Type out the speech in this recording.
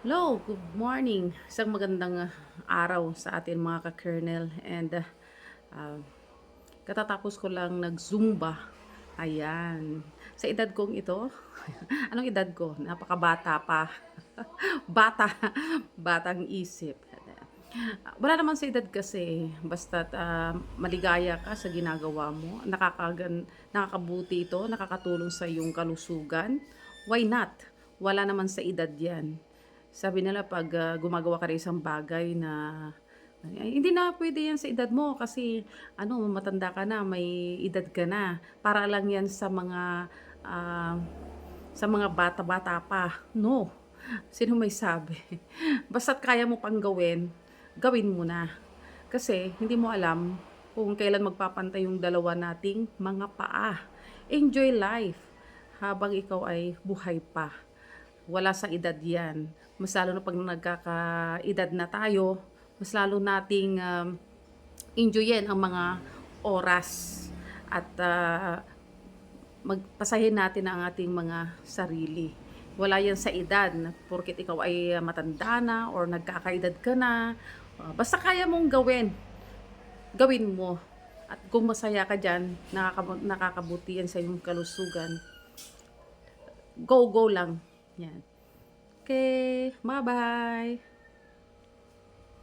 Hello, good morning. Isang magandang araw sa atin mga ka-kernel. And uh, katatapos ko lang nag-zumba. Ayan. Sa edad kong ito, anong edad ko? Napakabata pa. Bata. Batang isip. Wala naman sa edad kasi, basta maligaya ka sa ginagawa mo, nakakabuti ito, nakakatulong sa iyong kalusugan, why not? Wala naman sa edad yan. Sabi nila pag gumagawa ka rin isang bagay na hindi na pwede yan sa edad mo kasi matanda ka na, may edad ka na. Para lang yan ah, sa mga bata-bata pa. No. Sino may sabi? Basta't kaya mo pang gawin, gawin mo na. Kasi hindi mo alam kung kailan magpapantay yung dalawa nating mga paa. Enjoy life habang ikaw ay buhay pa. Wala sa edad yan. Mas lalo na pag nagkaka-edad na tayo, mas lalo nating enjoyin ang mga oras at magpasahin natin ang ating mga sarili. Wala yan sa edad, porket ikaw ay matanda na or nagkakaedad ka na. Basta kaya mong gawin, gawin mo. At kung masaya ka dyan, nakakabuti yan sa iyong kalusugan. Go, go lang. Yan. Okay, bye-bye.